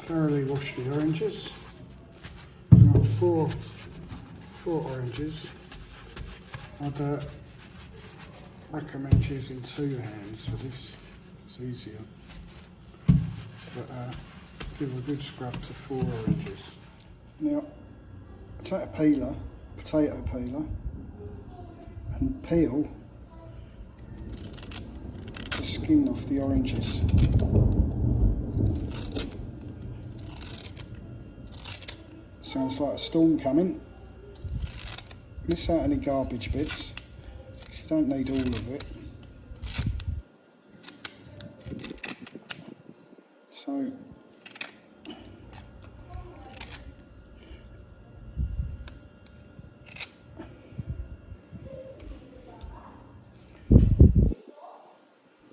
thoroughly wash the oranges. I've got four oranges. I'd recommend using 2 hands for this, it's easier. But give a good scrub to 4 oranges. Now, take a potato peeler, and peel the skin off the oranges. Sounds like a storm coming. Miss out any garbage bits, because you don't need all of it. So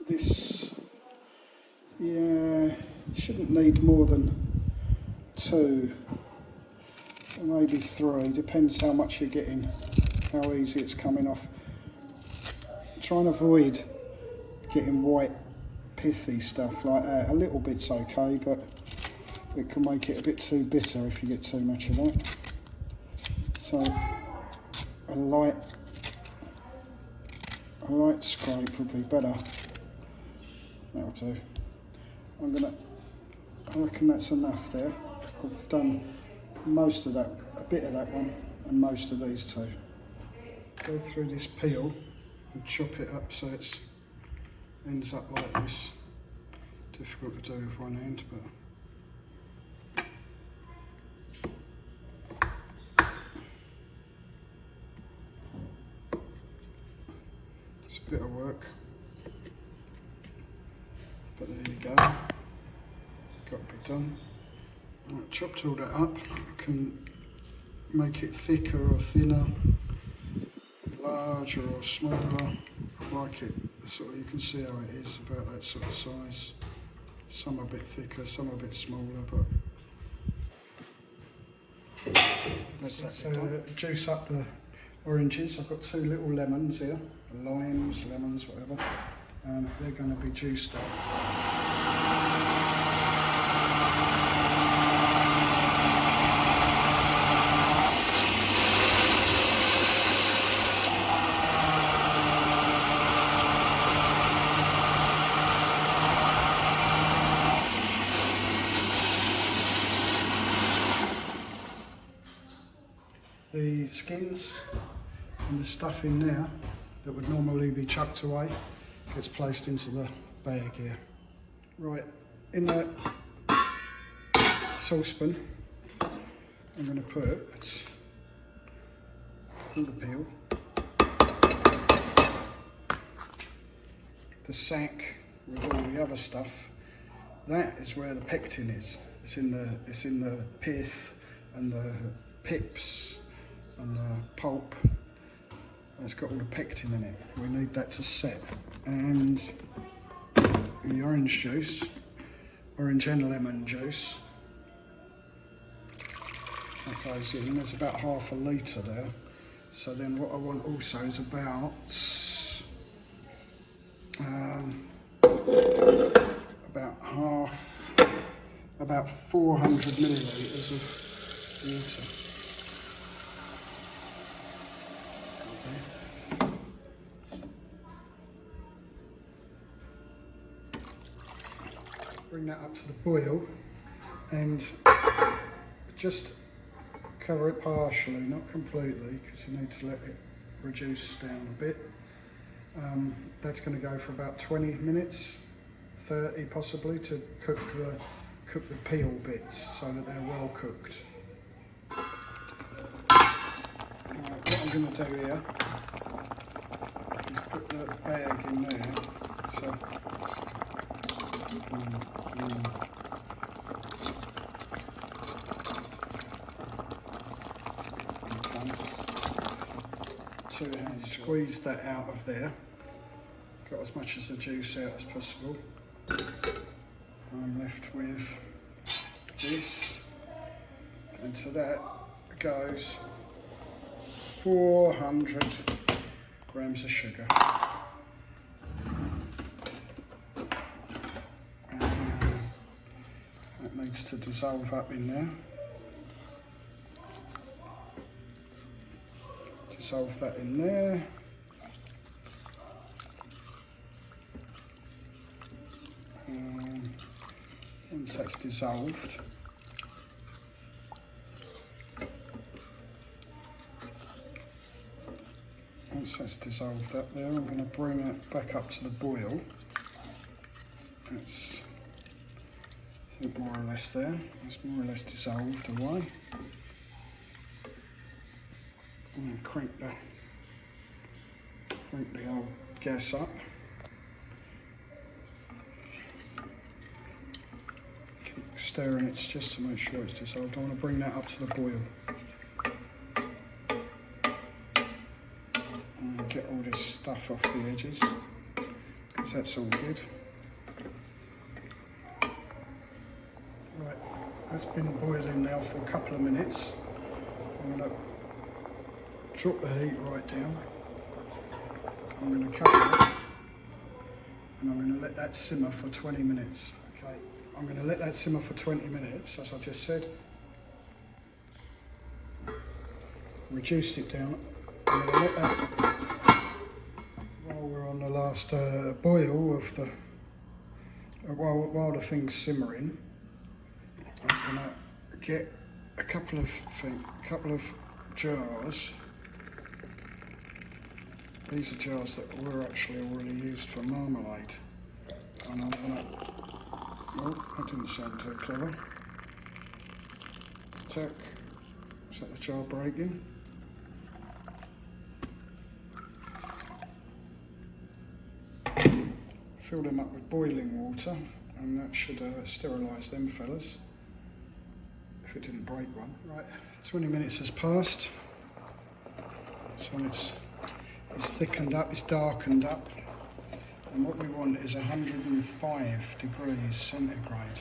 this, yeah, shouldn't need more than 2. Maybe 3, depends how much you're getting, how easy it's coming off. Try and avoid getting white pithy stuff like that. A little bit's okay, but it can make it a bit too bitter if you get too much of that. So a light scrape would be better. That'll do. I reckon that's enough there. I've done most of that, a bit of that one, and most of these 2. Go through this peel and chop it up so it ends up like this. Difficult to do with one hand, but it's a bit of work. But there you go. Got to be done. Right, chopped all that up. You can make it thicker or thinner, larger or smaller. I like it sort of, you can see how it is, about that sort of size. Some a bit thicker, some a bit smaller, but let's juice up the oranges. I've got 2 little lemons here, limes, lemons, whatever. They're going to be juiced up. The skins and the stuff in there that would normally be chucked away gets placed into the bag here. Right, in the saucepan I'm going to put all the peel, the sack with all the other stuff. That is where the pectin is. It's in the pith and the pips and the pulp. It's got all the pectin in it. We need that to set. And the orange juice, orange and lemon juice, that goes in. There's about half a litre there. So then what I want also is about 400 millilitres of water. Bring that up to the boil and just cover it partially, not completely, because you need to let it reduce down a bit. That's going to go for about 20 minutes, 30 possibly, to cook the peel bits so that they're well cooked. What I'm going to do here is put the bag in there. So, two hands, squeeze that out of there. Got as much of the juice out as possible. I'm left with this, and to that goes 400 grams of sugar. needs to dissolve up in there. Dissolve that in there. Once that's dissolved, up there, I'm going to bring it back up to the boil. That's, I think, more or less there. It's more or less dissolved away. And crank the old gas up. Keep stirring it just to make sure it's dissolved. I want to bring that up to the boil. And get all this stuff off the edges, because that's all good. Right, that's been boiling now for a couple of minutes. I'm going to drop the heat right down. I'm going to cover it, and I'm going to let that simmer for 20 minutes. Okay, I'm going to let that simmer for 20 minutes, as I just said. Reduced it down. I'm going to let that, while we're on the last boil of the, while the thing's simmering, I'm going to get a couple of jars. These are jars that were actually already used for marmalade. And I'm going to, oh, that didn't sound too clever. Tack, is that the jar breaking? Fill them up with boiling water, and that should sterilise them fellas, if it didn't break one. Right, 20 minutes has passed, so it's thickened up, it's darkened up, and what we want is 105 degrees centigrade,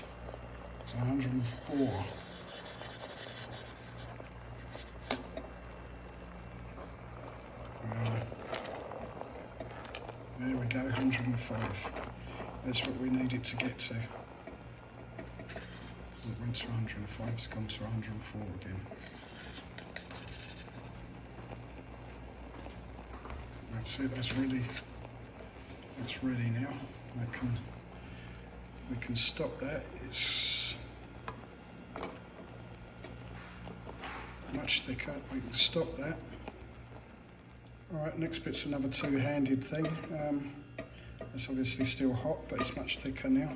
so 104. There we go, 105. That's what we need it to get to. It went to 105, it's gone to 104 again. That's it, that's ready now. We can stop that. It's much thicker, we can stop that. Alright, next bit's another two-handed thing. It's obviously still hot, but it's much thicker now.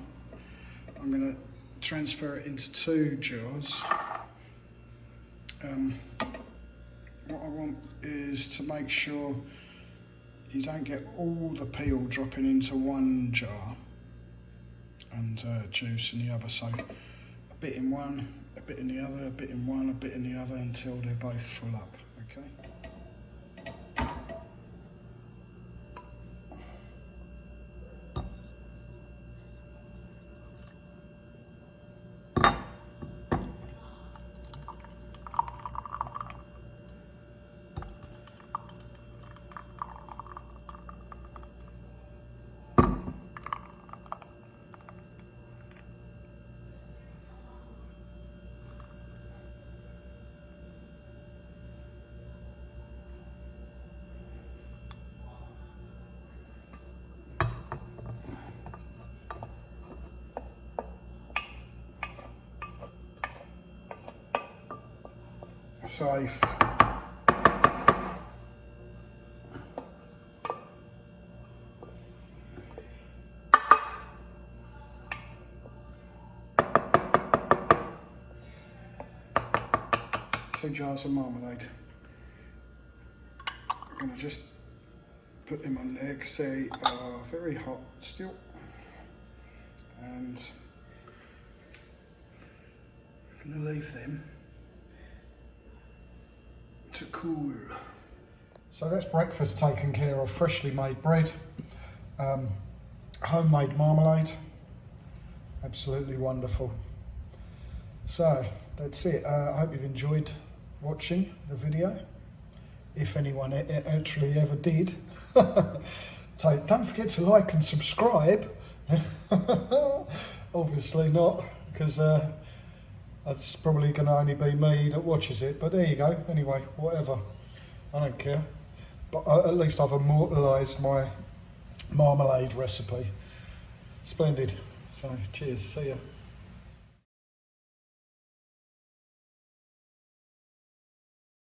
I'm going to transfer it into two jars. What I want is to make sure you don't get all the peel dropping into one jar and juice in the other. So a bit in one, a bit in the other, a bit in one, a bit in the other, until they're both full up, okay? Safe. Two jars of marmalade. I'm going to just put them on there because they are very hot still, and I'm going to leave them to cool. So that's breakfast taken care of. Freshly made bread, homemade marmalade, absolutely wonderful. So that's it. I hope you've enjoyed watching the video, if anyone actually ever did. So don't forget to like and subscribe. Obviously not, because That's probably going to only be me that watches it, but there you go. Anyway, whatever. I don't care. But at least I've immortalised my marmalade recipe. Splendid. So, cheers. See ya.